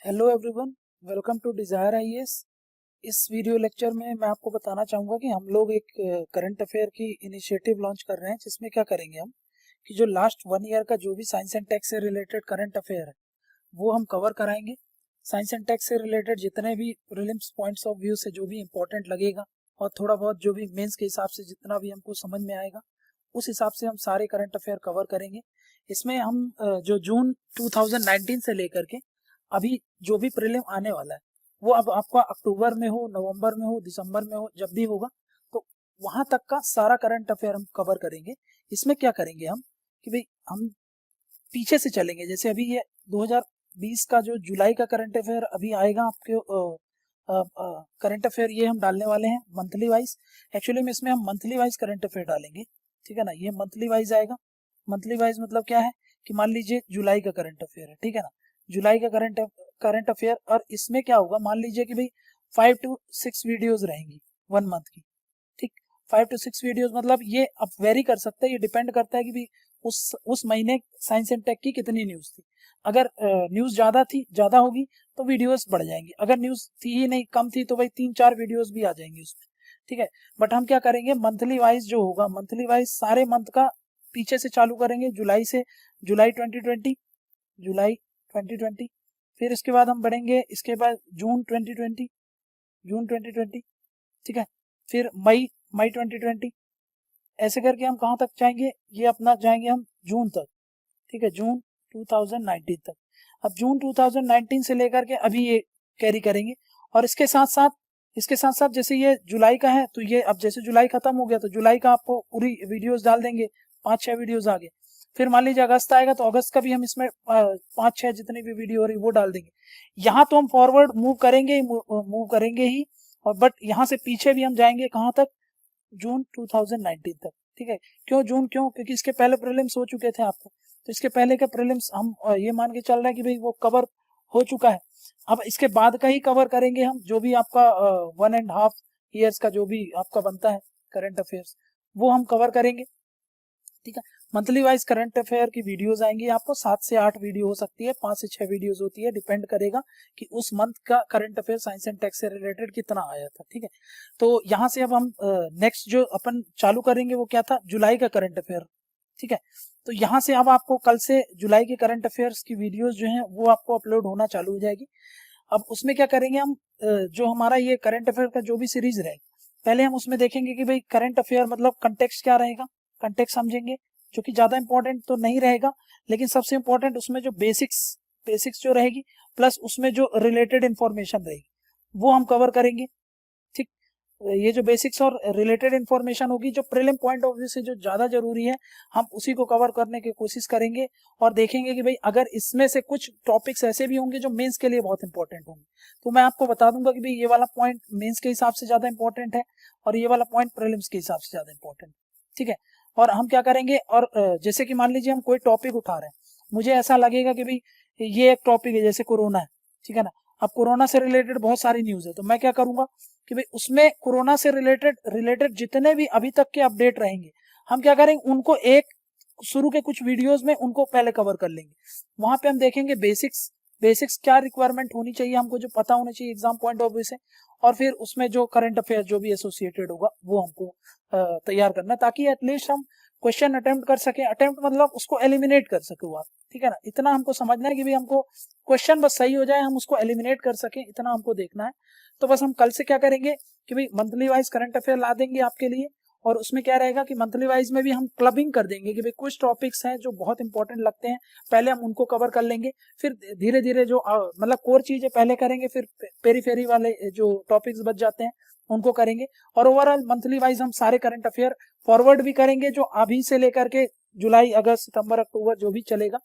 Hello everyone, welcome to Desire IAS. इस video lecture में मैं आपको बताना चाहूँगा कि हम लोग एक करंट अफेयर की इनिशिएटिव लॉन्च कर रहे हैं, जिसमें क्या करेंगे हम कि जो लास्ट 1 ईयर का जो भी साइंस एंड टेक से रिलेटेड करंट अफेयर है वो हम कवर कराएंगे। साइंस एंड टेक से रिलेटेड जितने भी प्रीलिम्स पॉइंट्स ऑफ व्यू से जो भी इम्पोर्टेंट लगेगा और थोड़ा बहुत जो भी मेंस के हिसाब से जितना भी हमको समझ में आएगा उस हिसाब से हम सारे करंट अफेयर कवर करेंगे। इसमें हम जो जून 2019 से लेकर के अभी जो भी प्रीलिम आने वाला है वो अब आपका अक्टूबर में हो, नवंबर में हो, दिसंबर में हो, जब भी होगा तो वहां तक का सारा करंट अफेयर हम कवर करेंगे। इसमें क्या करेंगे हम कि भाई हम पीछे से चलेंगे। जैसे अभी ये 2020 का जो जुलाई का करंट अफेयर अभी आएगा आपके करंट अफेयर ये हम डालने वाले हैं मंथली वाइज। एक्चुअली में इसमें हम मंथली वाइज करंट अफेयर डालेंगे, ठीक है ना। ये मंथली वाइज आएगा। मंथली वाइज मतलब क्या है कि मान लीजिए जुलाई का करंट अफेयर है, ठीक है ना। जुलाई का करंट अफेयर, और इसमें क्या होगा, मान लीजिए कि भाई 5 to 6 वीडियोज रहेंगी 1 मंथ की, ठीक। 5 to 6 वीडियोज मतलब ये अब वेरी कर सकता है, ये डिपेंड करता है कि भाई उस महीने साइंस एंड टेक की कितनी न्यूज थी। अगर न्यूज ज्यादा होगी तो वीडियोस बढ़ जाएंगी, अगर न्यूज थी ही नहीं, कम थी, तो भाई 3-4 वीडियोस भी आ जाएंगी उसमें, ठीक है। बट हम क्या करेंगे, मंथली वाइज जो होगा, मंथली वाइज सारे मंथ का पीछे से चालू करेंगे, जुलाई से। जुलाई 2020, जुलाई 2020, फिर इसके बाद हम बढ़ेंगे, इसके बाद जून 2020, जून 2020, ठीक है। फिर मई, मई 2020, ऐसे करके हम कहाँ तक जाएंगे, ये अपना जाएंगे हम जून तक, ठीक है, जून 2019 तक। अब जून 2019 से लेकर के अभी ये कैरी करेंगे। और इसके साथ साथ जैसे ये जुलाई का है तो ये अब जैसे जुलाई खत्म हो गया तो जुलाई का आपको पूरी वीडियोस डाल देंगे, 5-6 वीडियोस आगे। फिर मान लीजिए अगस्त आएगा तो अगस्त का भी हम इसमें 5-6 जितनी भी वीडियो हो रही वो डाल देंगे। यहाँ तो हम फॉरवर्ड मूव करेंगे ही, और बट यहाँ से पीछे भी हम जाएंगे कहाँ तक, जून 2019 तक, ठीक है। क्यों, क्योंकि इसके पहले प्रीलिम्स हो चुके थे आपको, तो इसके पहले के प्रीलिम्स हम ये मान के चल रहे हैं कि भाई वो कवर हो चुका है। अब इसके बाद का ही कवर करेंगे हम, जो भी आपका 1.5 ईयर्स का जो भी आपका बनता है करंट अफेयर्स, वो हम कवर करेंगे, ठीक है। मंथली वाइज करंट अफेयर की वीडियोस आएंगी आपको, 7 से 8 वीडियो हो सकती है, 5 से 6 वीडियोस होती है, डिपेंड करेगा कि उस मंथ का current affair science and tech से रिलेटेड कितना आया था, ठीक है। तो यहाँ से अब हम नेक्स्ट जो अपन चालू करेंगे वो क्या था, जुलाई का करंट अफेयर, ठीक है। तो यहाँ से अब आपको कल से जुलाई के करंट अफेयर्स की वीडियोस जो है वो आपको अपलोड होना चालू हो जाएगी। अब उसमें क्या करेंगे हम, जो हमारा ये करंट अफेयर का जो भी सीरीज रहेगा, पहले हम उसमें देखेंगे कि भाई करंट अफेयर मतलब कंटेक्स्ट क्या रहेगा, कंटेक्स्ट समझेंगे, जो कि ज्यादा इंपॉर्टेंट तो नहीं रहेगा, लेकिन सबसे इंपॉर्टेंट उसमें जो बेसिक्स जो रहेगी, प्लस उसमें जो रिलेटेड इंफॉर्मेशन रहेगी वो हम कवर करेंगे, ठीक। ये जो बेसिक्स और रिलेटेड इंफॉर्मेशन होगी, जो प्रीलिम पॉइंट ऑफ व्यू से जो ज्यादा जरूरी है, हम उसी को कवर करने की कोशिश करेंगे। और देखेंगे कि भाई अगर इसमें से कुछ टॉपिक्स ऐसे भी होंगे जो मेंस के लिए बहुत इंपॉर्टेंट होंगे, तो मैं आपको बता दूंगा कि भाई ये वाला पॉइंट मेंस के हिसाब से ज्यादा इंपॉर्टेंट है और ये वाला पॉइंट प्रीलिम्स के हिसाब से ज्यादा इंपॉर्टेंट, ठीक है। और हम क्या करेंगे, और जैसे कि मान लीजिए हम कोई टॉपिक उठा रहे हैं, मुझे ऐसा लगेगा कि भाई ये एक टॉपिक है, जैसे कोरोना है, ठीक है ना। अब कोरोना से रिलेटेड बहुत सारी न्यूज है, तो मैं क्या करूंगा कि भाई उसमें कोरोना से रिलेटेड जितने भी अभी तक के अपडेट रहेंगे, हम क्या करेंगे, उनको एक शुरू के कुछ वीडियोस में उनको पहले कवर कर लेंगे। वहां पे हम देखेंगे बेसिक्स क्या रिक्वायरमेंट होनी चाहिए हमको, जो पता होना चाहिए एग्जाम पॉइंट ऑफ व्यू से, और फिर उसमें जो करंट अफेयर जो भी एसोसिएटेड होगा वो हमको तैयार करना, ताकि एटलीस्ट हम क्वेश्चन अटेम्प्ट कर सके। अटेम्प्ट मतलब उसको एलिमिनेट कर सके वो आप, ठीक है ना। इतना हमको समझना है कि भाई हमको क्वेश्चन बस सही हो जाए, हम उसको एलिमिनेट कर सके, इतना हमको देखना है। तो बस हम कल से क्या करेंगे कि भाई मंथली वाइज करंट अफेयर ला देंगे आपके लिए, और उसमें क्या रहेगा कि मंथली वाइज में भी हम क्लबिंग कर देंगे कि भाई कुछ टॉपिक्स हैं जो बहुत इंपॉर्टेंट लगते हैं, पहले हम उनको कवर कर लेंगे, फिर धीरे धीरे जो मतलब कोर चीजें पहले करेंगे, फिर पेरीफेरी वाले जो टॉपिक्स बच जाते हैं उनको करेंगे। और ओवरऑल मंथली वाइज हम सारे करंट अफेयर फॉरवर्ड भी करेंगे, जो अभी से लेकर के जुलाई, अगस्त, सितंबर, अक्टूबर जो भी चलेगा,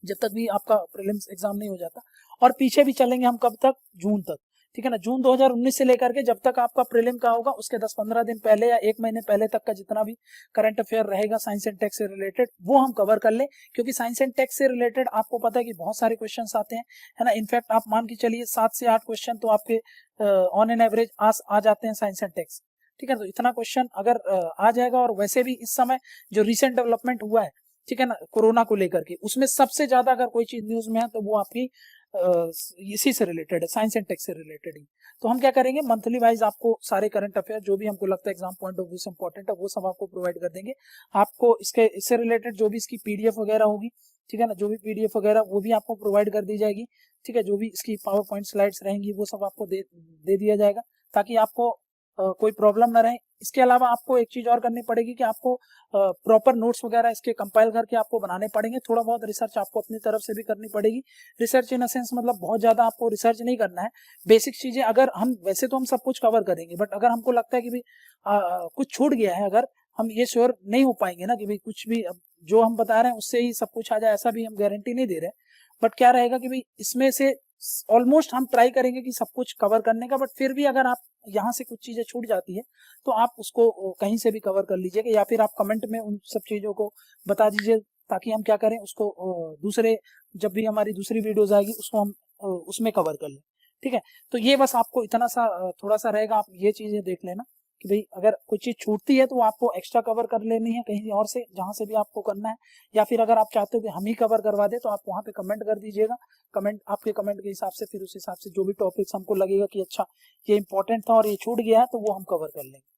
जब तक भी आपका प्रीलिम्स एग्जाम नहीं हो जाता। और पीछे भी चलेंगे हम कब तक, जून तक, ठीक है ना। जून 2019 से लेकर के जब तक आपका प्रीलिम का होगा उसके 10-15 दिन पहले या 1 महीने पहले तक का जितना भी करंट अफेयर रहेगा साइंस एंड टेक से रिलेटेड, वो हम कवर कर ले। क्योंकि साइंस एंड टेक से रिलेटेड आपको पता है कि बहुत सारे क्वेश्चंस आते हैं, है ना। इनफैक्ट आप मान के चलिए 7 से 8 क्वेश्चन तो आपके ऑन एन एवरेज आ जाते हैं साइंस एंड टेक्स, ठीक है। तो इतना क्वेश्चन अगर आ जाएगा, और वैसे भी इस समय जो रिसेंट डेवलपमेंट हुआ है, ठीक है ना, कोरोना को लेकर के, उसमें सबसे ज्यादा अगर कोई चीज न्यूज में है तो वो आपकी इसी से रिलेटेड है, साइंस एंड टेक से रिलेटेड ही। तो हम क्या करेंगे, मंथली वाइज आपको सारे करंट अफेयर जो भी हमको लगता है एग्जाम पॉइंट ऑफ व्यू से इंपॉर्टेंट है वो सब आपको प्रोवाइड कर देंगे। आपको इससे रिलेटेड जो भी इसकी पीडीएफ वगैरह होगी, ठीक है ना, जो भी पीडीएफ वगैरह वो भी आपको प्रोवाइड कर दी जाएगी, ठीक है। जो भी इसकी पावर पॉइंट स्लाइड्स रहेंगी वो सब आपको दे दिया जाएगा, ताकि आपको कोई प्रॉब्लम ना रहे। इसके अलावा आपको एक चीज और करनी पड़ेगी कि आपको प्रॉपर नोट्स वगैरह इसके कंपाइल करके आपको बनाने पड़ेंगे। थोड़ा बहुत रिसर्च आपको अपनी तरफ से भी करनी पड़ेगी। रिसर्च इन अ सेंस मतलब बहुत ज्यादा आपको रिसर्च नहीं करना है, बेसिक चीजें। अगर हम वैसे तो हम सब कुछ कवर करेंगे, बट अगर हमको लगता है कि भाई कुछ छूट गया है, अगर हम ये श्योर नहीं हो पाएंगे ना कि भाई कुछ भी जो हम बता रहे हैं उससे ही सब कुछ आ जाए, ऐसा भी हम गारंटी नहीं दे रहे। बट क्या रहेगा कि भाई इसमें से ऑलमोस्ट हम ट्राई करेंगे कि सब कुछ कवर करने का। बट फिर भी अगर आप यहाँ से कुछ चीजें छूट जाती है तो आप उसको कहीं से भी कवर कर लीजिएगा, या फिर आप कमेंट में उन सब चीजों को बता दीजिए, ताकि हम क्या करें उसको दूसरे, जब भी हमारी दूसरी वीडियोस आएगी उसको हम उसमें कवर कर लें, ठीक है। तो ये बस आपको इतना सा थोड़ा सा रहेगा, आप ये चीजें देख लेना कि भाई अगर कोई चीज छूटती है तो आपको एक्स्ट्रा कवर कर लेनी है कहीं और से, जहां से भी आपको करना है। या फिर अगर आप चाहते हो कि हम ही कवर करवा दे तो आप वहां पे कमेंट कर दीजिएगा। कमेंट, आपके कमेंट के हिसाब से फिर उस हिसाब से जो भी टॉपिक्स हमको लगेगा कि अच्छा ये इंपॉर्टेंट था और ये छूट गया है तो वो हम कवर कर लेंगे।